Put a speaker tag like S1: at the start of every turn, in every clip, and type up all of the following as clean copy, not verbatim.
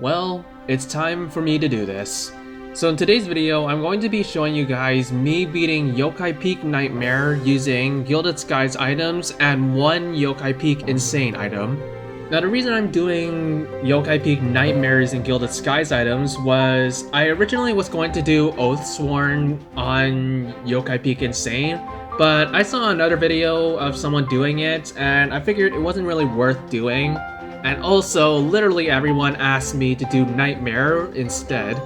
S1: Well, it's time for me to do this. So in today's video, I'm going to be showing you guys me beating Yokai Peak Nightmare using Gilded Skies items and one Yokai Peak Insane item. Now the reason I'm doing Yokai Peak Nightmares and Gilded Skies items was I originally was going to do Oathsworn on Yokai Peak Insane, but I saw another video of someone doing it and I figured it wasn't really worth doing. And also, literally everyone asked me to do Nightmare instead.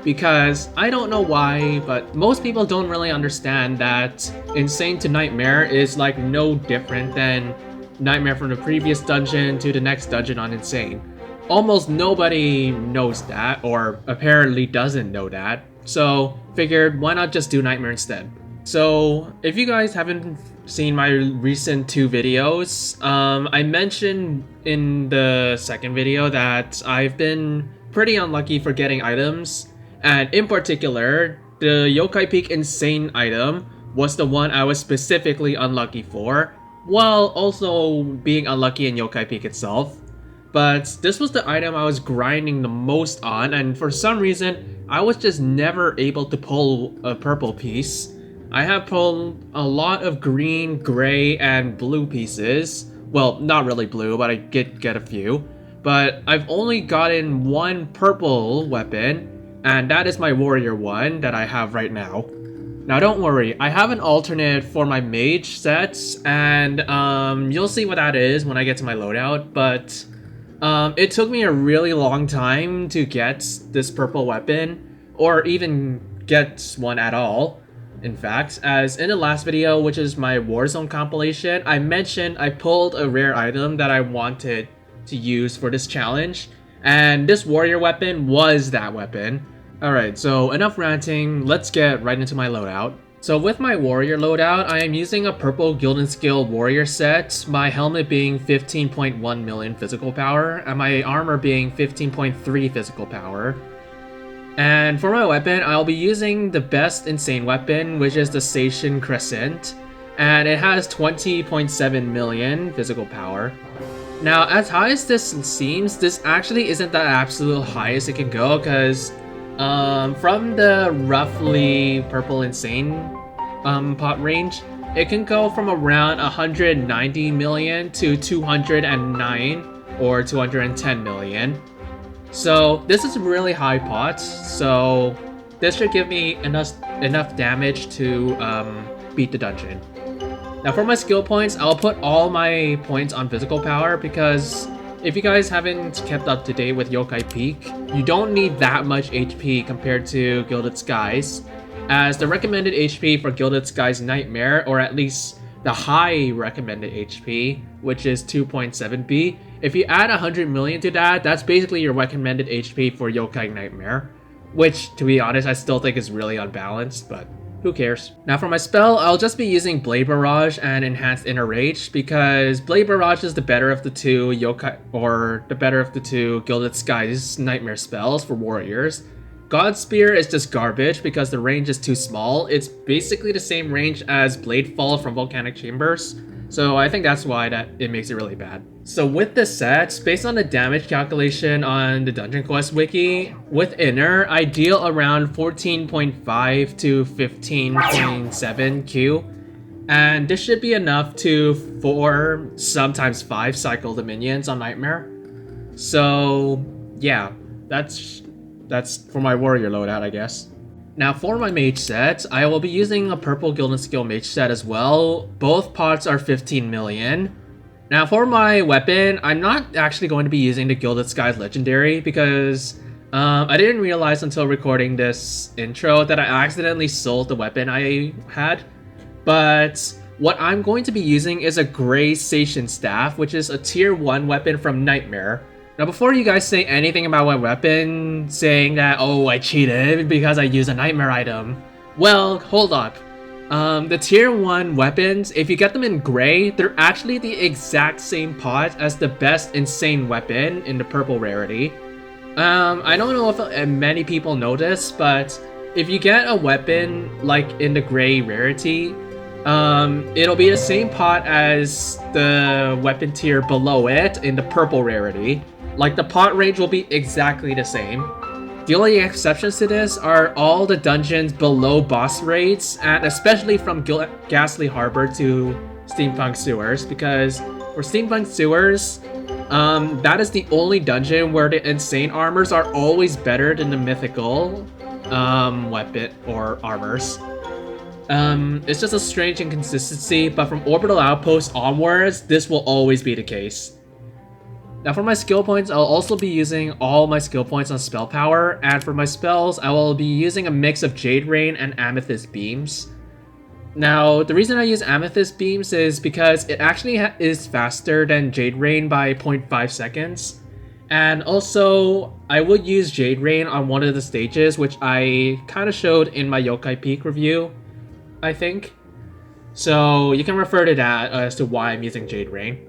S1: Because, I don't know why, but most people don't really understand that Insane to Nightmare is like no different than Nightmare from the previous dungeon to the next dungeon on Insane. Almost nobody knows that, or apparently doesn't know that. So, figured why not just do Nightmare instead. So, if you guys haven't seen my recent two videos, I mentioned in the second video that I've been pretty unlucky for getting items, and in particular, the Yokai Peak Insane item was the one I was specifically unlucky for, while also being unlucky in Yokai Peak itself. But this was the item I was grinding the most on, and for some reason, I was just never able to pull a purple piece. I have pulled a lot of green, gray, and blue pieces. Well, not really blue, but I did get a few. But I've only gotten one purple weapon, and that is my warrior one that I have right now. Now don't worry, I have an alternate for my mage sets, and you'll see what that is when I get to my loadout, but it took me a really long time to get this purple weapon, or even get one at all. In fact, as in the last video, which is my Warzone compilation, I mentioned I pulled a rare item that I wanted to use for this challenge, and this warrior weapon was that weapon. Alright, so enough ranting, let's get right into my loadout. So with my warrior loadout, I am using a purple Gilded Skill warrior set, my helmet being 15.1 million physical power, and my armor being 15.3 physical power. And for my weapon, I'll be using the best insane weapon, which is the Station Crescent, and it has 20.7 million physical power. Now, as high as this seems, this actually isn't the absolute highest it can go, because from the roughly purple insane pot range, it can go from around 190 million to 209 or 210 million. So this is a really high pot, so this should give me enough damage to beat the dungeon. Now for my skill points, I'll put all my points on physical power because if you guys haven't kept up to date with Yokai Peak, you don't need that much HP compared to Gilded Skies, as the recommended HP for Gilded Skies Nightmare, or at least the high recommended HP, which is 2.7B, if you add 100 million to that, that's basically your recommended HP for Yokai Nightmare, which, to be honest, I still think is really unbalanced, but who cares? Now for my spell, I'll just be using Blade Barrage and Enhanced Inner Rage, because Blade Barrage is the better of the two Gilded Skies Nightmare spells for warriors. God Spear is just garbage because the range is too small. It's basically the same range as Blade Fall from Volcanic Chambers, so I think that's why it makes it really bad. So with this set, based on the damage calculation on the Dungeon Quest wiki, with Inner, I deal around 14.5 to 15.7 Q, and this should be enough to 4, sometimes 5 cycle the minions on Nightmare. So yeah, that's for my warrior loadout, I guess. Now for my mage set, I will be using a purple Gilded Skill mage set as well. Both pots are 15 million. Now for my weapon, I'm not actually going to be using the Gilded Skies Legendary because I didn't realize until recording this intro that I accidentally sold the weapon I had. But what I'm going to be using is a Gray Station Staff, which is a tier 1 weapon from Nightmare. Now before you guys say anything about my weapon, saying that, oh, I cheated because I used a Nightmare item, well, hold up. The tier 1 weapons, if you get them in gray, they're actually the exact same pot as the best insane weapon in the purple rarity. I don't know if many people know this, but if you get a weapon like in the gray rarity, it'll be the same pot as the weapon tier below it in the purple rarity. Like, the pot range will be exactly the same. The only exceptions to this are all the dungeons below boss raids, and especially from Ghastly Harbor to Steampunk Sewers, because for Steampunk Sewers, that is the only dungeon where the insane armors are always better than the mythical weapon or armors. It's just a strange inconsistency, but from Orbital Outpost onwards, this will always be the case. Now for my skill points, I'll also be using all my skill points on spell power, and for my spells, I will be using a mix of Jade Rain and Amethyst Beams. Now, the reason I use Amethyst Beams is because it actually is faster than Jade Rain by 0.5 seconds. And also, I would use Jade Rain on one of the stages, which I kind of showed in my Yokai Peak review, I think. So you can refer to that as to why I'm using Jade Rain.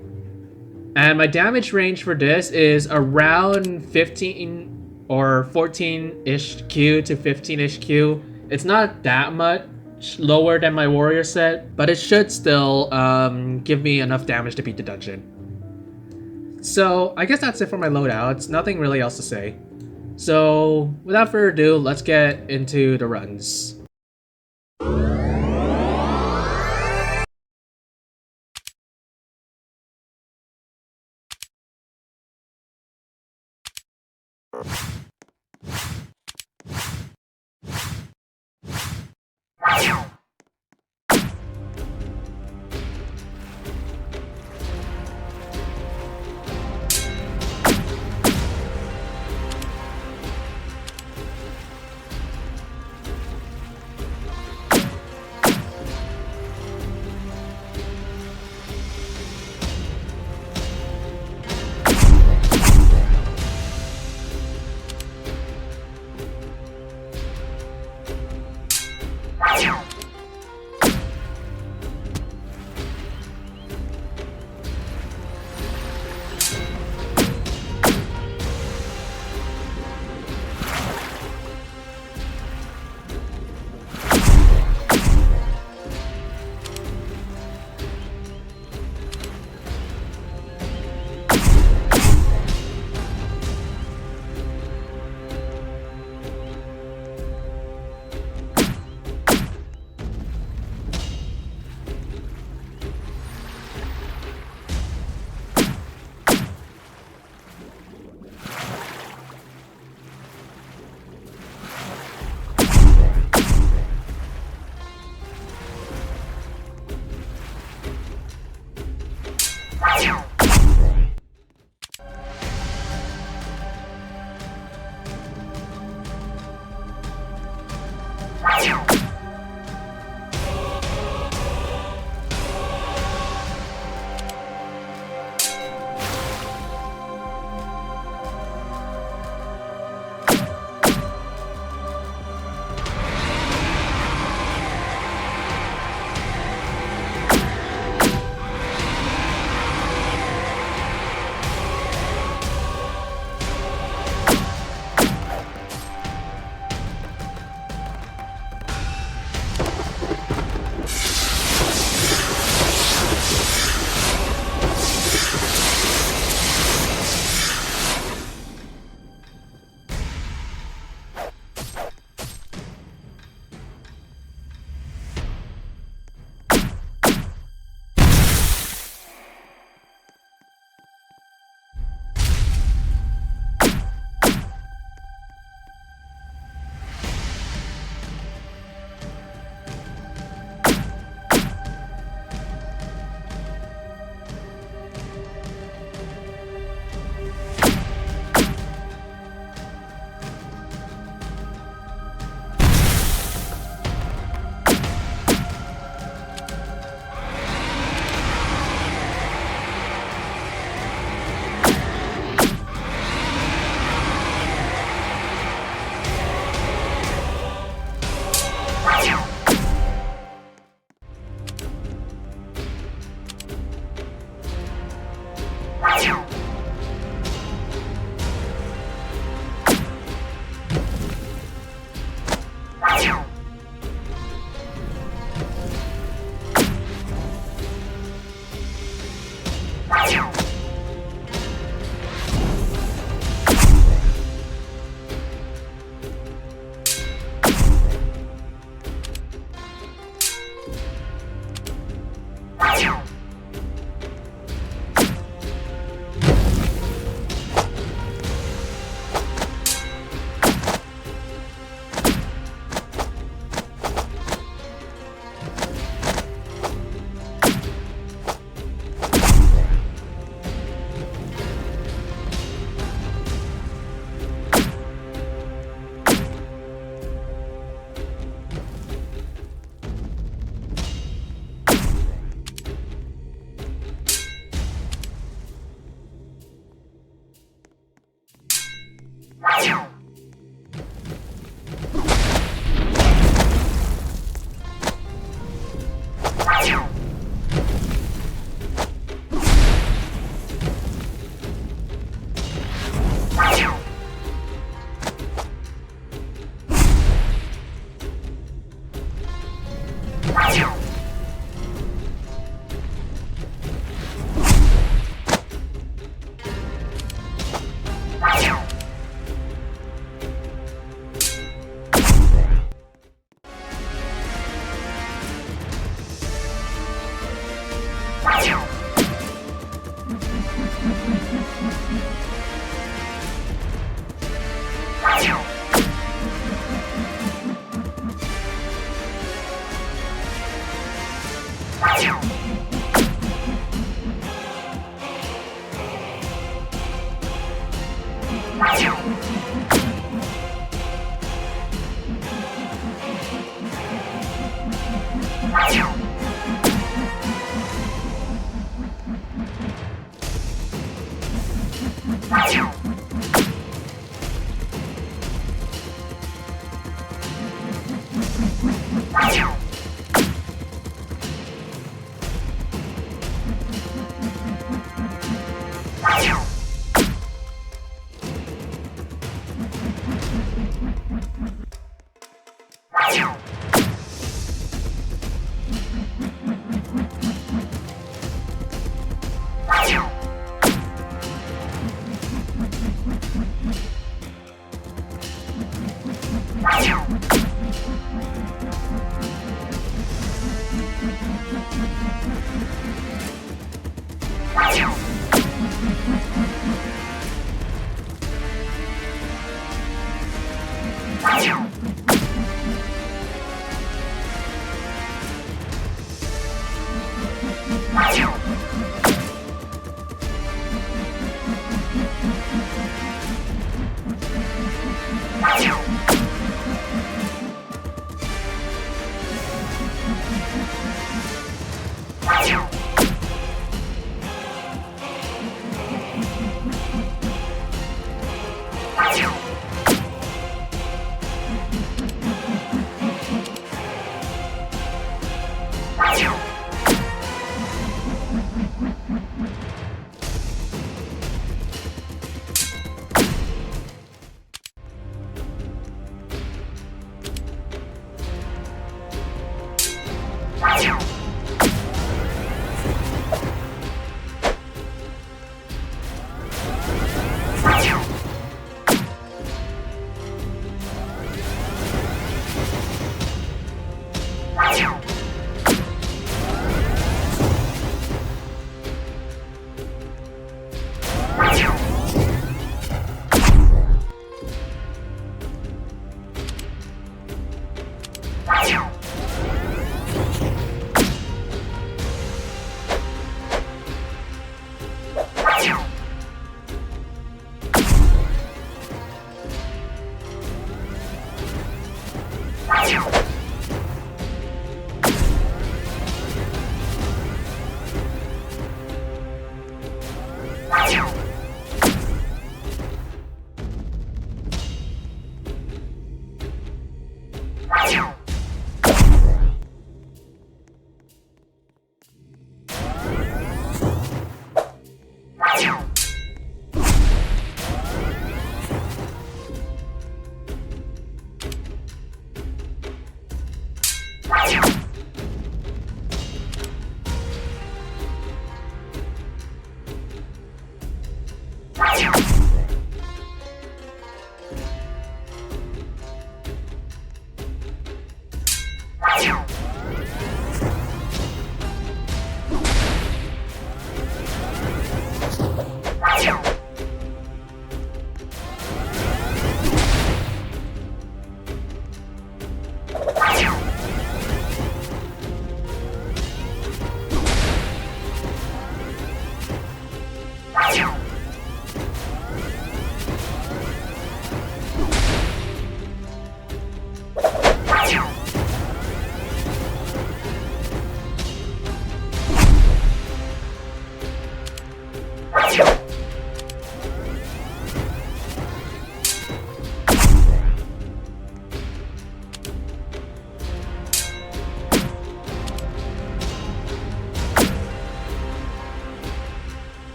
S1: And my damage range for this is around 15 or 14-ish Q to 15-ish Q. It's not that much lower than my warrior set, but it should still give me enough damage to beat the dungeon. So I guess that's it for my loadouts. Nothing really else to say. So without further ado, let's get into the runs.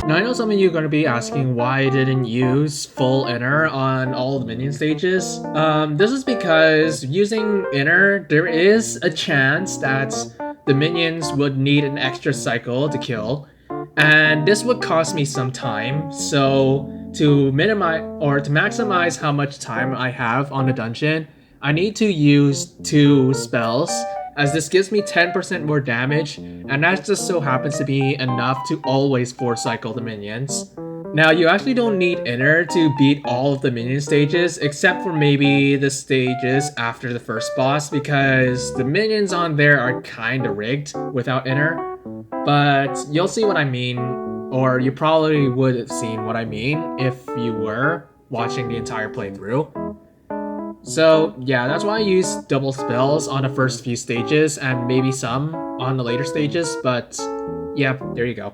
S1: Now I know some of you are going to be asking why I didn't use full inner on all the minion stages. This is because using inner, there is a chance that the minions would need an extra cycle to kill, and this would cost me some time. So to minimize or to maximize how much time I have on the dungeon, I need to use 2 spells, as this gives me 10% more damage, and that just so happens to be enough to always 4-cycle the minions. Now, you actually don't need inner to beat all of the minion stages, except for maybe the stages after the first boss, because the minions on there are kinda rigged without inner. But you'll see what I mean, or you probably would have seen what I mean if you were watching the entire playthrough. So yeah, that's why I use double spells on the first few stages and maybe some on the later stages, but yeah, there you go.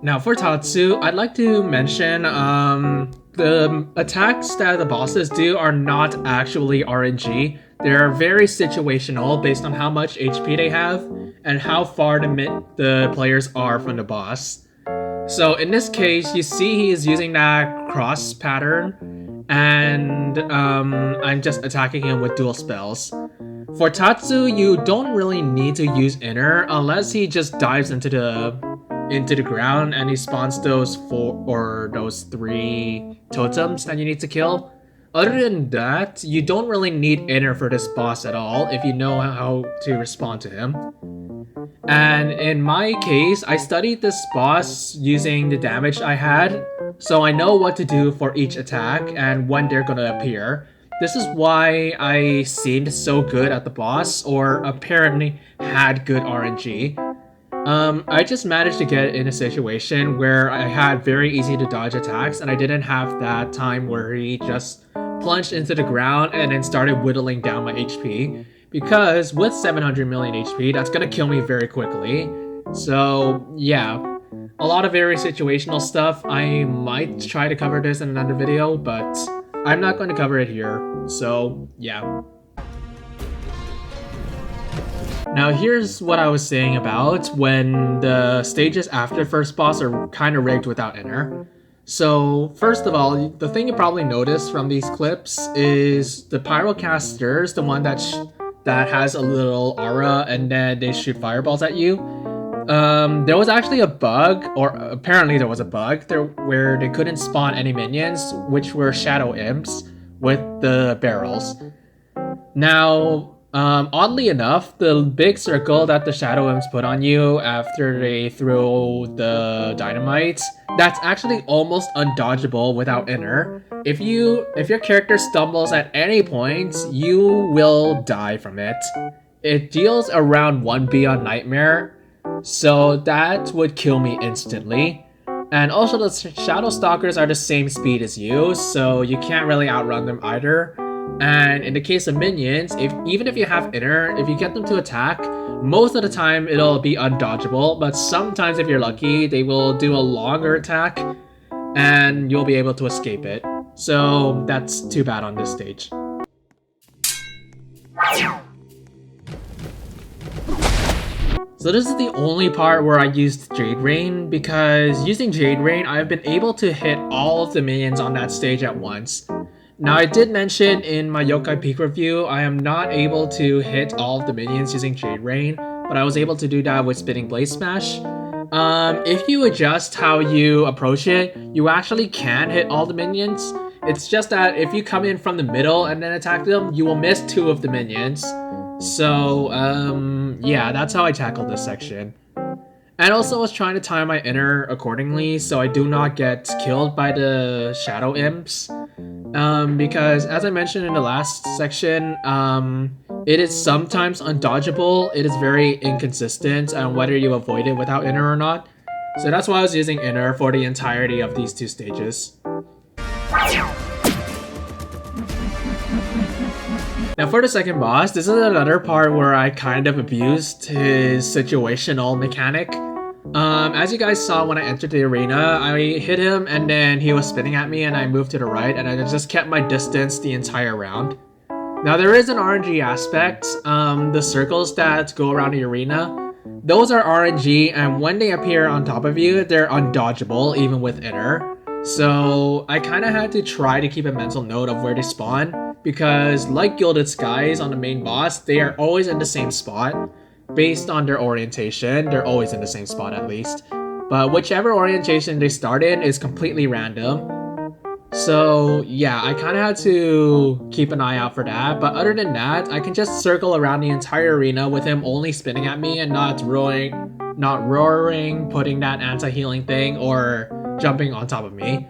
S1: Now for Tatsu, I'd like to mention the attacks that the bosses do are not actually RNG. They're very situational based on how much HP they have and how far the players are from the boss. So in this case, you see he is using that cross pattern, and I'm just attacking him with dual spells. For Tatsu, you don't really need to use Inner unless he just dives into the ground and he spawns those 4 or those 3 totems that you need to kill. Other than that, you don't really need Inner for this boss at all if you know how to respond to him. And in my case, I studied this boss using the damage I had, so I know what to do for each attack and when they're gonna appear. This is why I seemed so good at the boss, or apparently had good RNG. I just managed to get in a situation where I had very easy to dodge attacks and I didn't have that time where he just plunged into the ground and then started whittling down my HP. Because with 700 million HP, that's gonna kill me very quickly. So yeah, a lot of very situational stuff. I might try to cover this in another video, but I'm not going to cover it here. So yeah. Now here's what I was saying about when the stages after first boss are kind of rigged without Inner. So first of all, the thing you probably noticed from these clips is the Pyrocaster's the one that has a little aura and then they shoot fireballs at you. There was actually a bug, or apparently there was a bug there where they couldn't spawn any minions, which were shadow imps with the barrels. Now, oddly enough, the big circle that the shadow imps put on you after they throw the dynamite, that's actually almost undodgeable without Inner. If your character stumbles at any point, you will die from it. It deals around 1B on Nightmare, so that would kill me instantly. And also the Shadow Stalkers are the same speed as you, so you can't really outrun them either. And in the case of minions, even if you have Inner, if you get them to attack, most of the time it'll be undodgeable, but sometimes if you're lucky, they will do a longer attack and you'll be able to escape it. So that's too bad on this stage. So this is the only part where I used Jade Rain, because using Jade Rain, I've been able to hit all of the minions on that stage at once. Now I did mention in my Yokai Peak review, I am not able to hit all of the minions using Jade Rain, but I was able to do that with Spinning Blade Smash. If you adjust how you approach it, you actually can hit all the minions. It's just that if you come in from the middle and then attack them, you will miss 2 of the minions. So, yeah, that's how I tackled this section. And also I was trying to time my Inner accordingly so I do not get killed by the shadow imps. Because as I mentioned in the last section, it is sometimes undodgeable. It is very inconsistent on whether you avoid it without Inner or not. So that's why I was using Inner for the entirety of these 2 stages. Now for the second boss, this is another part where I kind of abused his situational mechanic. As you guys saw when I entered the arena, I hit him and then he was spinning at me and I moved to the right and I just kept my distance the entire round. Now there is an RNG aspect. The circles that go around the arena, those are RNG, and when they appear on top of you, they're undodgeable even with Inner. So I kind of had to try to keep a mental note of where they spawn, because like Gilded Skies on the main boss, they are always in the same spot. Based on their orientation, they're always in the same spot at least. But whichever orientation they start in is completely random. So yeah, I kind of had to keep an eye out for that. But other than that, I can just circle around the entire arena with him only spinning at me and not roaring, putting that anti-healing thing, or jumping on top of me.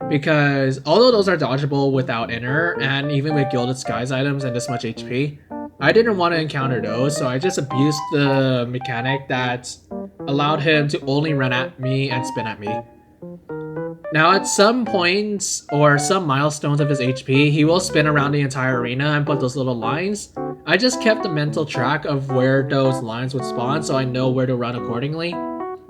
S1: Because although those are dodgeable without Inner, and even with Gilded Skies items and this much HP, I didn't want to encounter those, so I just abused the mechanic that allowed him to only run at me and spin at me. Now at some points or some milestones of his HP, he will spin around the entire arena and put those little lines. I just kept a mental track of where those lines would spawn so I know where to run accordingly.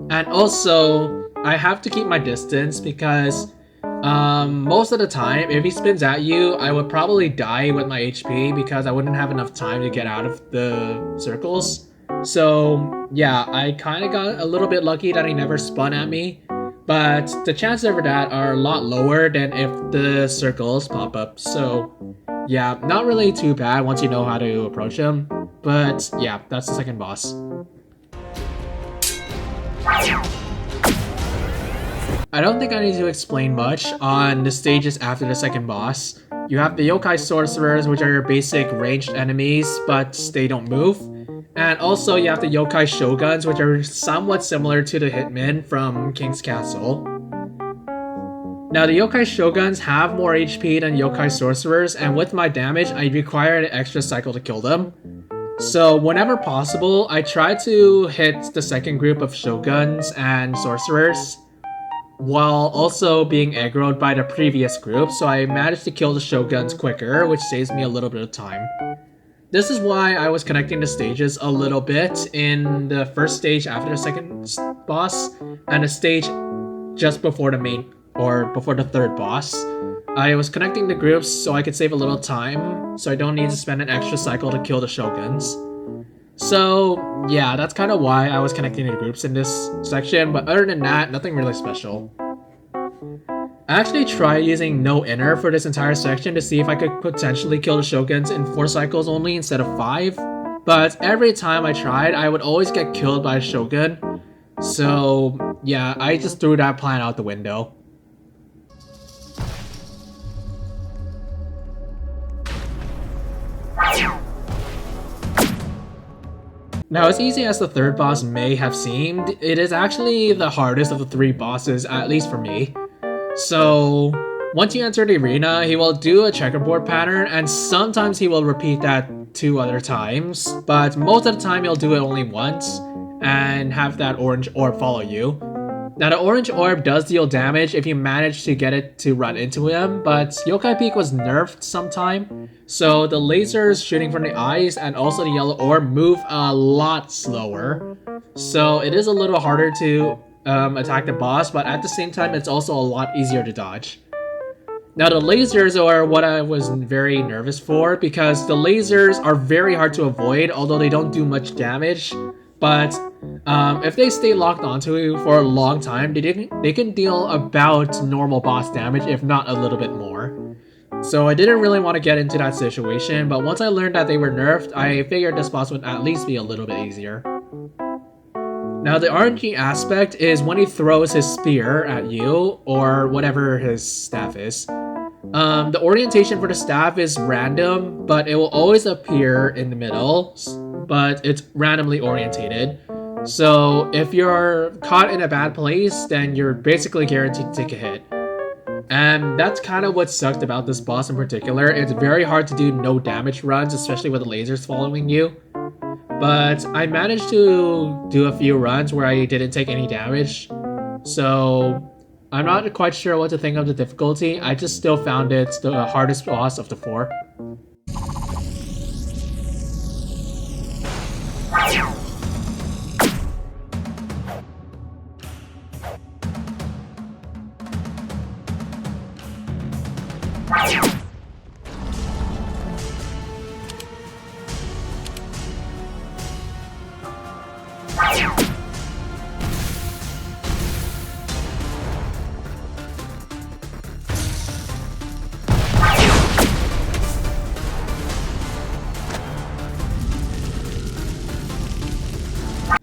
S1: And also, I have to keep my distance because most of the time, if he spins at you, I would probably die with my HP because I wouldn't have enough time to get out of the circles. So yeah, I kind of got a little bit lucky that he never spun at me, but the chances of that are a lot lower than if the circles pop up. So yeah, not really too bad once you know how to approach him, but yeah, that's the second boss. I don't think I need to explain much on the stages after the second boss. You have the Yokai Sorcerers, which are your basic ranged enemies, but they don't move. And also you have the Yokai Shoguns, which are somewhat similar to the Hitmen from King's Castle. Now the Yokai Shoguns have more HP than Yokai Sorcerers, and with my damage, I require an extra cycle to kill them. So whenever possible, I try to hit the second group of Shoguns and Sorcerers, while also being aggroed by the previous group, so I managed to kill the Shoguns quicker, which saves me a little bit of time. This is why I was connecting the stages a little bit in the first stage after the second boss, and the stage just before the main, or before the third boss. I was connecting the groups so I could save a little time, so I don't need to spend an extra cycle to kill the Shoguns. So yeah, that's kind of why I was connecting the groups in this section, but other than that, nothing really special. I actually tried using no inner for this entire section to see if I could potentially kill the Shoguns in 4 cycles only instead of 5, but every time I tried, I would always get killed by a Shogun. So yeah, I just threw that plan out the window. Now, as easy as the third boss may have seemed, it is actually the hardest of the 3 bosses, at least for me. So, once you enter the arena, he will do a checkerboard pattern, and sometimes he will repeat that 2 other times, but most of the time he'll do it only once, and have that orange orb follow you. Now, the orange orb does deal damage if you manage to get it to run into him, but Yokai Peak was nerfed sometime, so the lasers shooting from the eyes and also the yellow orb move a lot slower. So it is a little harder to attack the boss, but at the same time, it's also a lot easier to dodge. Now, the lasers are what I was very nervous for, because the lasers are very hard to avoid, although they don't do much damage. But if they stay locked onto you for a long time, they can deal about normal boss damage, if not a little bit more. So I didn't really want to get into that situation, but once I learned that they were nerfed, I figured this boss would at least be a little bit easier. Now the RNG aspect is when he throws his spear at you, or whatever his staff is. The orientation for the staff is random, but it will always appear in the middle, but it's randomly orientated. So if you're caught in a bad place, then you're basically guaranteed to take a hit. And that's kind of what sucked about this boss in particular. It's very hard to do no damage runs, especially with the lasers following you. But I managed to do a few runs where I didn't take any damage. So I'm not quite sure what to think of the difficulty. I just still found it the hardest boss of the 4.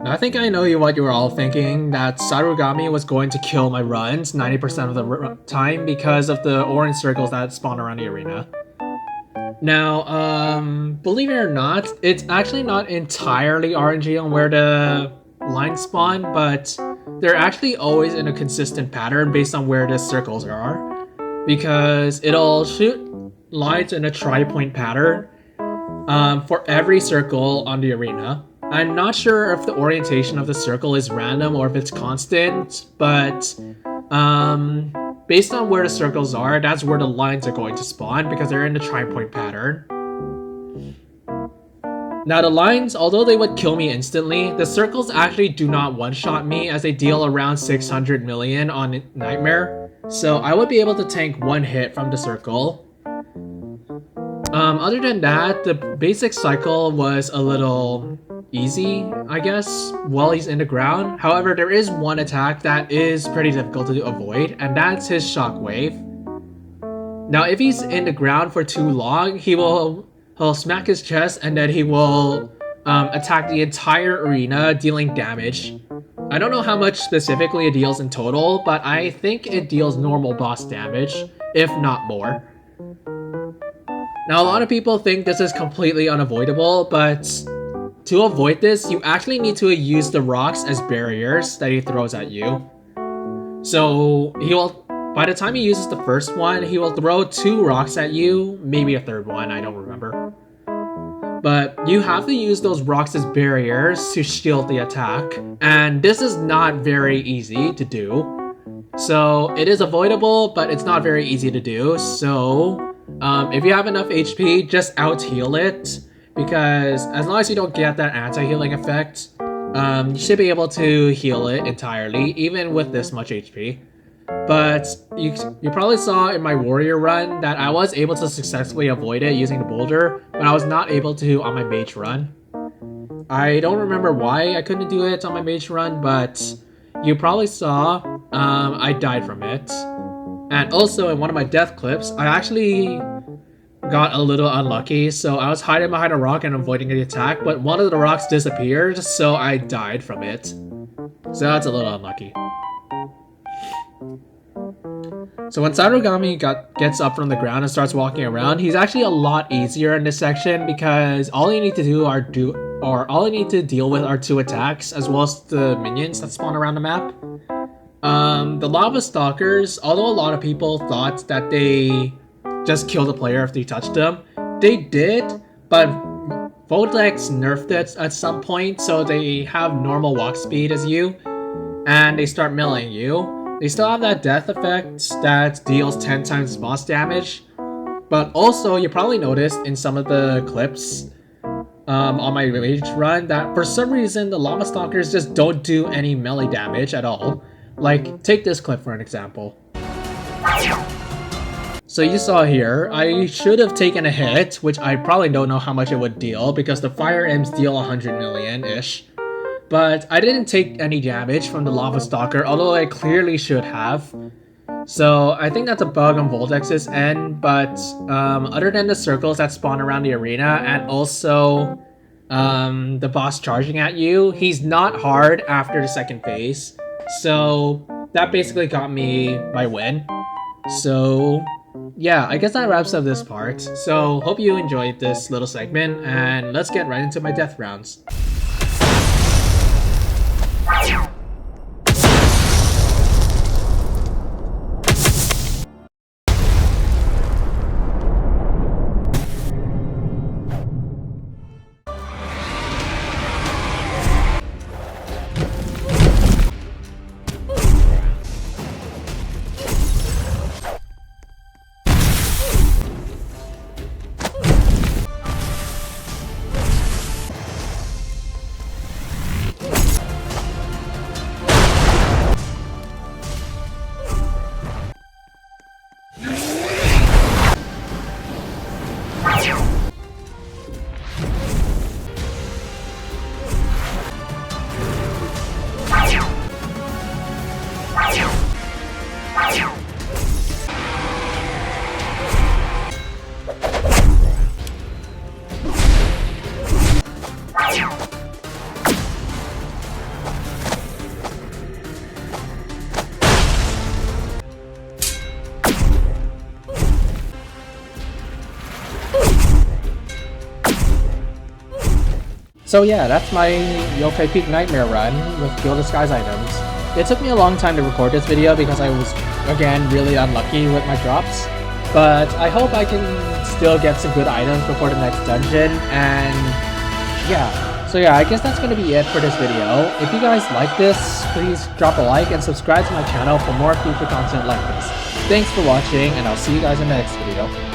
S1: I think I know what you were all thinking, that Sarugami was going to kill my runs 90% of the time because of the orange circles that spawn around the arena. Now, believe it or not, it's actually not entirely RNG on where the lines spawn, but they're actually always in a consistent pattern based on where the circles are, because it'll shoot lines in a tri-point pattern for every circle on the arena. I'm not sure if the orientation of the circle is random or if it's constant, but based on where the circles are, that's where the lines are going to spawn because they're in the tri-point pattern. Now the lines, although they would kill me instantly, the circles actually do not one-shot me as they deal around 600 million on Nightmare, so I would be able to tank one hit from the circle. Other than that, the basic cycle was a little easy, I guess, while he's in the ground. However, there is one attack that is pretty difficult to avoid, and that's his shockwave. Now, if he's in the ground for too long, he'll smack his chest and then he will attack the entire arena, dealing damage. I don't know how much specifically it deals in total, but I think it deals normal boss damage, if not more. Now, a lot of people think this is completely unavoidable, but to avoid this, you actually need to use the rocks as barriers that he throws at you. So by the time he uses the first one, he will throw 2 rocks at you, maybe a third one, I don't remember. But you have to use those rocks as barriers to shield the attack, and this is not very easy to do. So it is avoidable, but it's not very easy to do. So if you have enough HP, just out-heal it, because as long as you don't get that anti-healing effect, you should be able to heal it entirely, even with this much HP. But you probably saw in my warrior run that I was able to successfully avoid it using the boulder, but I was not able to on my mage run. I don't remember why I couldn't do it on my mage run, but you probably saw I died from it. And also in one of my death clips, I actually got a little unlucky, so I was hiding behind a rock and avoiding the attack, but one of the rocks disappeared, so I died from it. So that's a little unlucky. So when Sarugami gets up from the ground and starts walking around, he's actually a lot easier in this section because all you need to deal with are 2 attacks as well as the minions that spawn around the map. The Lava Stalkers, although a lot of people thought that they just kill the player if they touched them, they did, but Vodex nerfed it at some point, so they have normal walk speed as you, and they start milling you. They still have that death effect that deals 10 times boss damage, but also you probably noticed in some of the clips on my Mage run that for some reason the Lava Stalkers just don't do any melee damage at all. Like, take this clip for an example. So you saw here, I should have taken a hit, which I probably don't know how much it would deal because the fire imps deal 100 million-ish. But I didn't take any damage from the Lava Stalker, although I clearly should have. So I think that's a bug on Voldex's end, but other than the circles that spawn around the arena and also the boss charging at you, he's not hard after the second phase. So that basically got me my win. So yeah, I guess that wraps up this part. So hope you enjoyed this little segment, and let's get right into my death rounds. So yeah, that's my Yokai Peak Nightmare run with Gilded Skies items. It took me a long time to record this video because I was, again, really unlucky with my drops. But I hope I can still get some good items before the next dungeon, and yeah. So yeah, I guess that's going to be it for this video. If you guys like this, please drop a like and subscribe to my channel for more future content like this. Thanks for watching, and I'll see you guys in the next video.